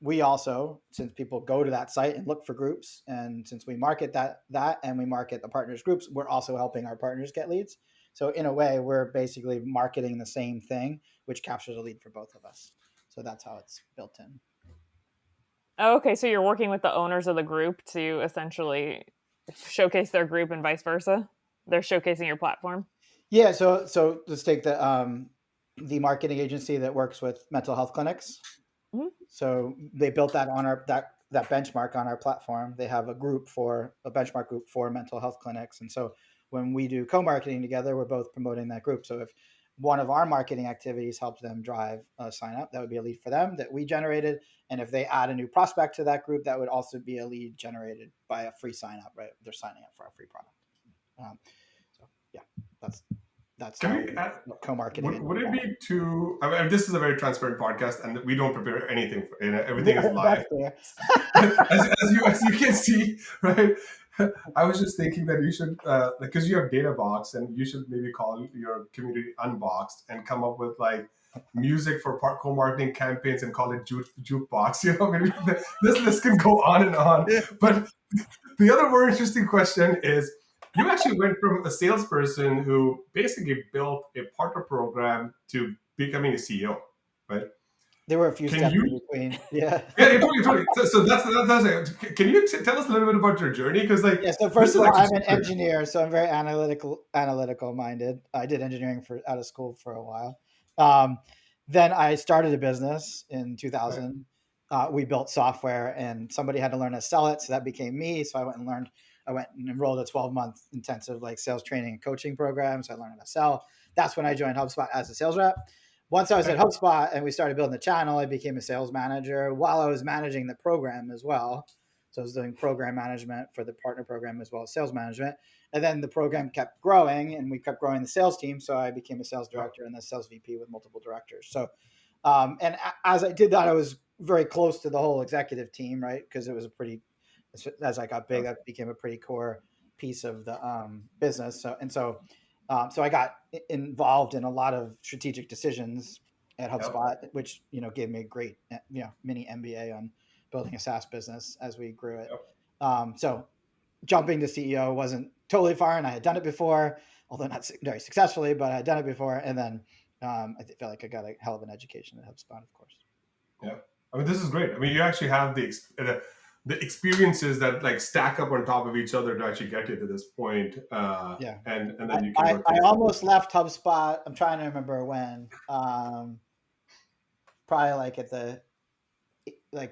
We also, since people go to that site and look for groups, and since we market that and we market the partners groups, we're also helping our partners get leads. So in a way, we're basically marketing the same thing, which captures a lead for both of us. So that's how it's built in. Oh, okay, so you're working with the owners of the group to essentially showcase their group and vice versa. They're showcasing your platform. Yeah. So let's take the marketing agency that works with mental health clinics. Mm-hmm. So they built that on that benchmark on our platform. They have a benchmark group for mental health clinics. And so when we do co-marketing together, we're both promoting that group. So if one of our marketing activities helps them drive a sign up, that would be a lead for them that we generated. And if they add a new prospect to that group, that would also be a lead generated by a free sign up, right? They're signing up for our free product. So yeah, that's how co-marketing. Would it be too? I mean, this is a very transparent podcast, and we don't prepare anything. Everything is live. as you can see, right? I was just thinking that you should, because you have Databox, and you should maybe call your community Unboxed and come up with like music for co-marketing campaigns and call it jukebox. You know, maybe this can go on and on. But the other more interesting question is, you actually went from a salesperson who basically built a partner program to becoming a CEO, right? There were a few steps in between. Yeah. Yeah, totally. So that's it. Can you tell us a little bit about your journey? Because so first of all, I'm an engineer, so I'm very analytical minded. I did engineering out of school for a while. Then I started a business in 2000. Right. We built software, and somebody had to learn how to sell it, so that became me. So I went and enrolled a 12-month intensive like sales training and coaching program. So I learned how to sell. That's when I joined HubSpot as a sales rep. Once I was at HubSpot and we started building the channel, I became a sales manager while I was managing the program as well. So I was doing program management for the partner program as well as sales management. And then the program kept growing and we kept growing the sales team. So I became a sales director and the sales VP with multiple directors. So, and as I did that, I was very close to the whole executive team, right? Because it was as I got big, that became a pretty core piece of the business. So I got involved in a lot of strategic decisions at HubSpot, which gave me a great mini MBA on building a SaaS business as we grew it. So jumping to CEO wasn't totally foreign. I had done it before, although not very successfully, but I had done it before. And then I felt like I got a hell of an education at HubSpot, of course. Yeah, I mean, this is great. I mean, you actually have the experiences that like stack up on top of each other to actually get you to this point. And then you can. I almost left HubSpot. I'm trying to remember when. Probably like at the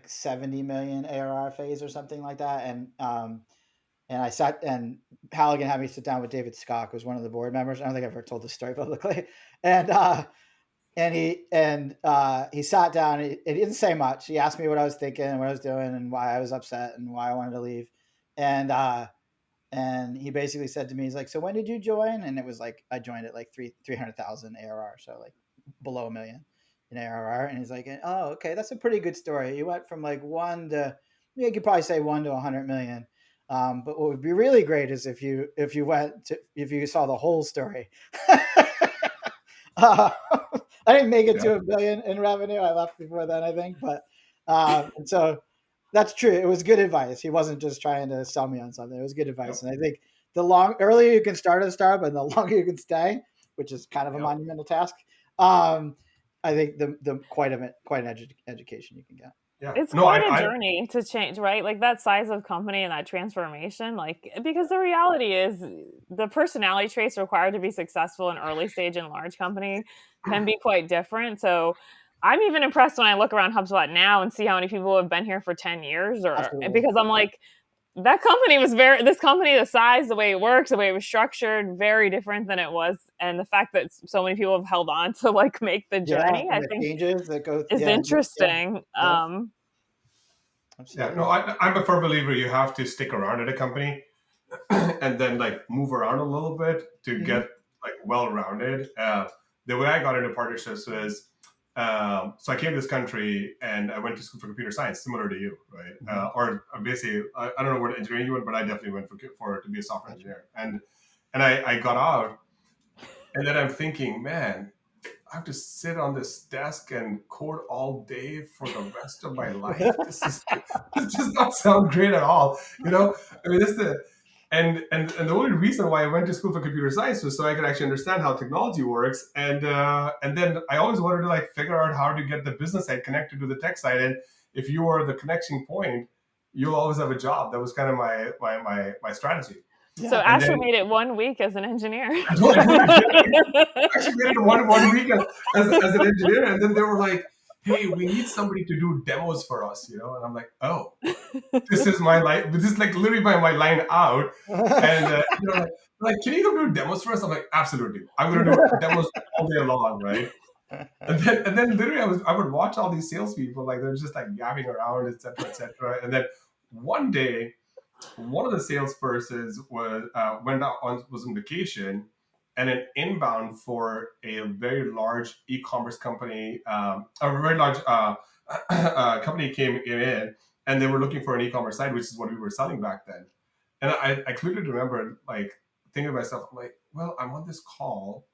70 million ARR phase or something like that. And I sat, and Halligan had me sit down with David Scott, who was one of the board members. I don't think I've ever told this story publicly. And he sat down. He didn't say much. He asked me what I was thinking and what I was doing and why I was upset and why I wanted to leave. And he basically said to me, he's like, "So when did you join?" And it was like, I joined at like 300,000 ARR. So like below $1 million in ARR. And he's like, "Oh, okay. That's a pretty good story. You went from like you could probably say 1 to 100 million. But what would be really great is if you saw the whole story." I didn't make it to $1 billion in revenue. I left before then, I think. But and so that's true. It was good advice. He wasn't just trying to sell me on something. It was good advice. And I think the earlier you can start a startup and the longer you can stay, which is kind of a monumental task. I think the quite an education you can get. Yeah. It's quite a journey to change, right? Like that size of company and that transformation, like, because the reality is the personality traits required to be successful in early stage and large company can be quite different. So I'm even impressed when I look around HubSpot now and see how many people have been here for 10 years because I'm like, that company was this company, the size, the way it works, the way it was structured, very different than it was. And the fact that so many people have held on to like make the journey, I think changes that go is interesting. Absolutely. No, I'm a firm believer you have to stick around at a company and then like move around a little bit to get like well-rounded. The way I got into partnerships was, so I came to this country and I went to school for computer science, similar to you, right? Or basically, I don't know what engineering you went, but I definitely went for to be a software engineer. And I got out, and then I'm thinking, man, I have to sit on this desk and code all day for the rest of my life. This does not sound great at all. You know, I mean, and the only reason why I went to school for computer science was so I could actually understand how technology works. And then I always wanted to like figure out how to get the business side connected to the tech side. And if you were the connection point, you'll always have a job. That was kind of my strategy. Yeah. So Asher made it 1 week as an engineer. I actually made it one week as an engineer, and then they were like, "Hey, we need somebody to do demos for us," you know. And I'm like, "Oh, this is my line. This is like literally my line out." And you know, like, "Can you go do demos for us?" I'm like, "Absolutely, I'm going to do demos all day long, right?" And then literally, I would watch all these salespeople like they're just like yapping around, etc. And then one day, one of the salespersons was on vacation, and an inbound for a very large e-commerce company, a very large company came in, and they were looking for an e-commerce site, which is what we were selling back then. And I clearly remember like thinking to myself, I'm like, well, I'm on this call.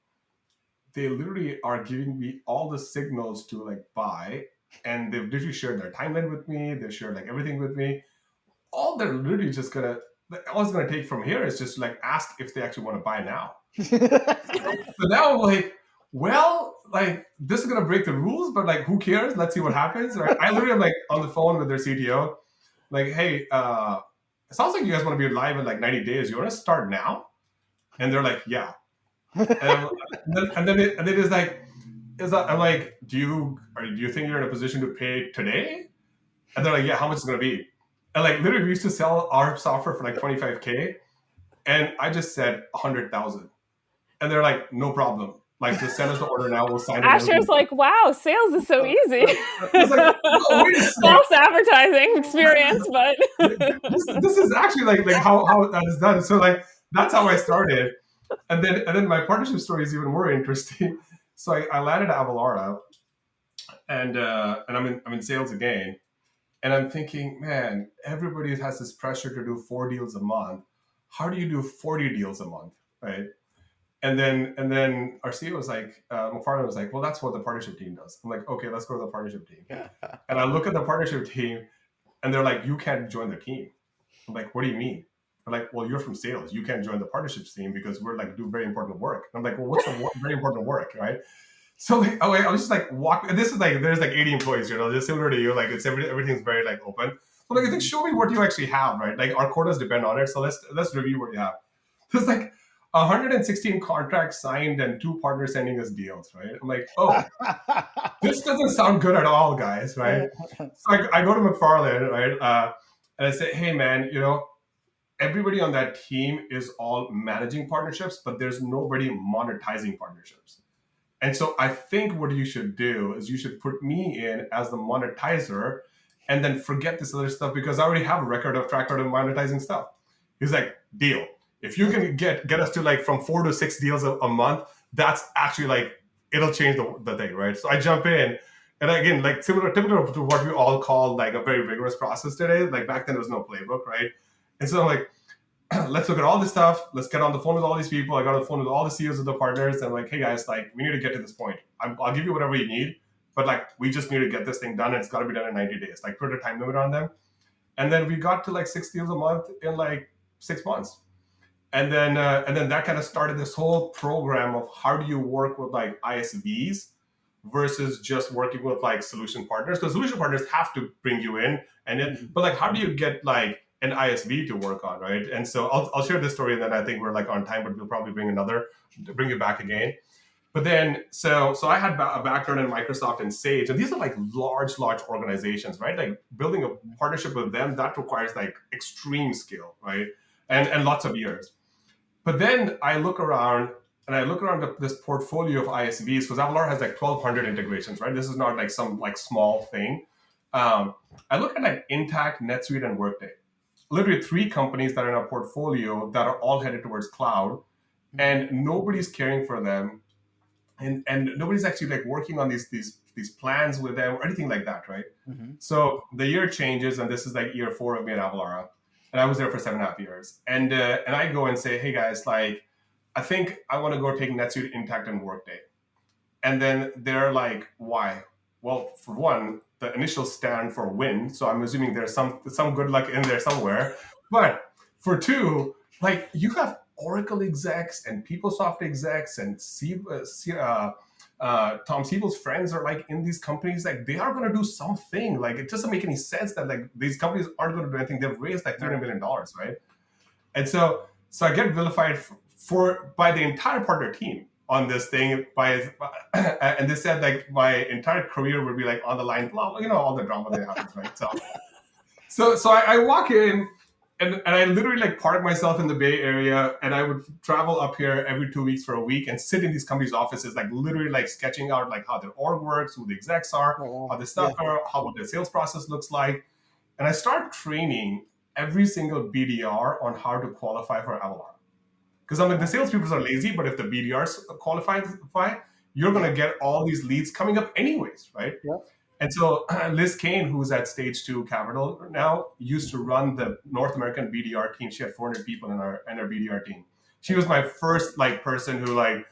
They literally are giving me all the signals to like buy, and they've literally shared their timeline with me. They shared like everything with me. All they're literally just all it's gonna take from here is just like ask if they actually want to buy now. So now I'm like, well, like this is gonna break the rules, but like who cares? Let's see what happens. Right? I literally am like on the phone with their CTO, like, hey, it sounds like you guys want to be live in like 90 days. You want to start now? And they're like, yeah. And then it is like, I'm like, do you think you're in a position to pay today? And they're like, yeah. How much is it gonna be? And like literally, we used to sell our software for like $25,000, and I just said 100,000, and they're like, no problem. Like, just send us the order now. We'll sign it. Asher's like, wow, sales is so easy. Like, false advertising experience, but this is actually like how that is done. So like that's how I started, and then my partnership story is even more interesting. So I landed at Avalara, and I'm in sales again. And I'm thinking, man, everybody has this pressure to do 4 deals a month. How do you do 40 deals a month, right? And then our CEO was like, McFarland was like, well, that's what the partnership team does. I'm like, okay, let's go to the partnership team. And I look at the partnership team, and they're like, you can't join the team. I'm like, what do you mean? They're like, well, you're from sales. You can't join the partnerships team because we're like do very important work. And I'm like, well, what's the very important work, right? So like, I was just like and this is like there's like 80 employees, you know, just similar to you, like it's everything's very like open. So like I think show me what you actually have, right? Like our quotas depend on it. So let's review what you have. There's like 116 contracts signed and 2 partners sending us deals, right? I'm like, oh, this doesn't sound good at all, guys, right? So I go to McFarland, right? And I say, hey man, you know, everybody on that team is all managing partnerships, but there's nobody monetizing partnerships. And so I think what you should do is you should put me in as the monetizer and then forget this other stuff because I already have a track record of monetizing stuff. He's like, deal. If you can get us to like from 4 to 6 deals a month, that's actually like, it'll change the thing, right? So I jump in. And again, like typical to what we all call like a very rigorous process today. Like back then there was no playbook, right? And so I'm like, let's look at all this stuff. Let's get on the phone with all these people. I got on the phone with all the CEOs of the partners. And I'm like, hey guys, like we need to get to this point. I'll give you whatever you need, but like we just need to get this thing done. It's got to be done in 90 days. Like put a time limit on them. And then we got to like 6 deals a month in like 6 months. and then that kind of started this whole program of how do you work with like ISVs versus just working with like solution partners, because solution partners have to bring you in, and then but like how do you get like an ISV to work on, right? And so I'll share this story, and then I think we're like on time, but we'll probably bring it back again. But then, so I had a background in Microsoft and Sage, and these are like large organizations, right? Like building a partnership with them, that requires like extreme skill, right? And lots of years. But then I look around this portfolio of ISVs, because Avalara has like 1,200 integrations, right? This is not like some like small thing. I look at like Intact, NetSuite, and Workday. Literally 3 companies that are in our portfolio that are all headed towards cloud, and nobody's caring for them. And nobody's actually like working on these plans with them or anything like that, right? So the year changes, and this is like year 4 of me at Avalara, and I was there for 7.5 years. And I go and say, hey guys, like I think I want to go take NetSuite, Intact, and Workday. And then they're like, why? Well, for one, the initials stand for win, so I'm assuming there's some good luck in there somewhere. But for 2, like you have Oracle execs and PeopleSoft execs and Tom Siebel's friends are like in these companies, like they are going to do something. Like it doesn't make any sense that like these companies aren't going to do anything. They've raised like $30 million, right? And so I get vilified by the entire partner team on this thing and they said like my entire career would be like on the line, blah, you know, all the drama that happens, right? So I walk in. And I literally like park myself in the Bay Area, and I would travel up here every 2 weeks for a week and sit in these companies' offices, like literally like sketching out like how their org works, who the execs are, how the stuff are, how what their sales process looks like. And I start training every single BDR on how to qualify for Avalara. Because I'm like, the salespeople are lazy, but if the BDRs qualify, you're going to get all these leads coming up anyways, right? Yep. And so Liz Kane, who's at Stage 2 Capital now, used to run the North American BDR team. She had 400 people in her BDR team. She was my first like person who I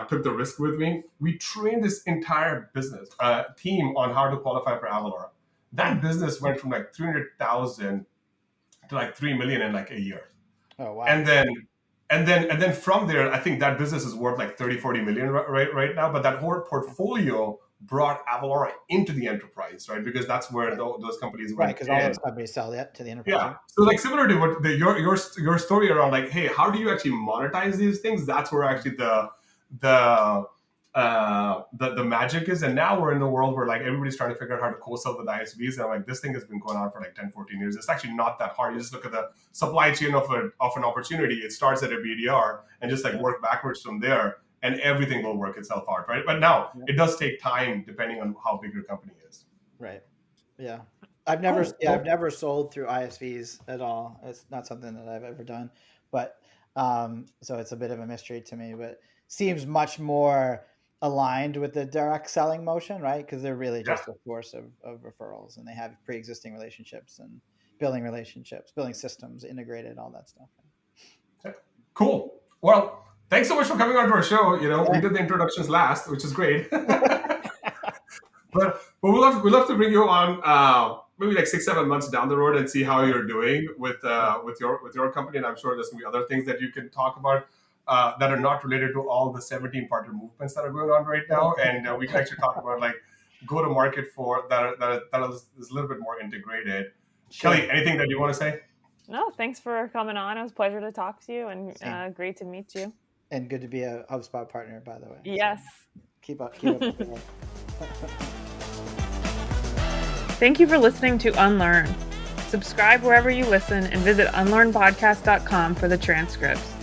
took the risk with me. We trained this entire business team on how to qualify for Avalara. That business went from like 300,000 to like 3 million in like a year. Oh wow! And then from there, I think that business is worth like 30-40 million right now. But that whole portfolio brought Avalara into the enterprise, right? Because that's where those companies went. Right, because all those companies sell that to the enterprise. Yeah. So like similar to what your story around like, hey, how do you actually monetize these things? That's where actually the magic is. And now we're in the world where like everybody's trying to figure out how to co-sell with ISVs. And I'm like, this thing has been going on for like 10-14 years. It's actually not that hard. You just look at the supply chain of an opportunity. It starts at a BDR and just like work backwards from there, and everything will work itself out, right? But now it does take time depending on how big your company is. Right. Yeah. I've never sold through ISVs at all. It's not something that I've ever done, but so it's a bit of a mystery to me, but seems much more aligned with the direct selling motion, right? Because they're really just a source of referrals, and they have pre-existing relationships and building systems integrated, all that stuff. Okay. Cool. Well, thanks so much for coming on to our show. You know, we did the introductions last, which is great. but we'd love to bring you on maybe like 6-7 months down the road and see how you're doing with your company. And I'm sure there's gonna be other things that you can talk about that are not related to all the 17 partner movements that are going on right now. And we can actually talk about like go to market for that is a little bit more integrated. Sure. Kelly, anything that you want to say? No, thanks for coming on. It was a pleasure to talk to you, and great to meet you. And good to be a HubSpot partner, by the way. Yes. So keep up. Thank you for listening to Unlearn. Subscribe wherever you listen and visit unlearnpodcast.com for the transcripts.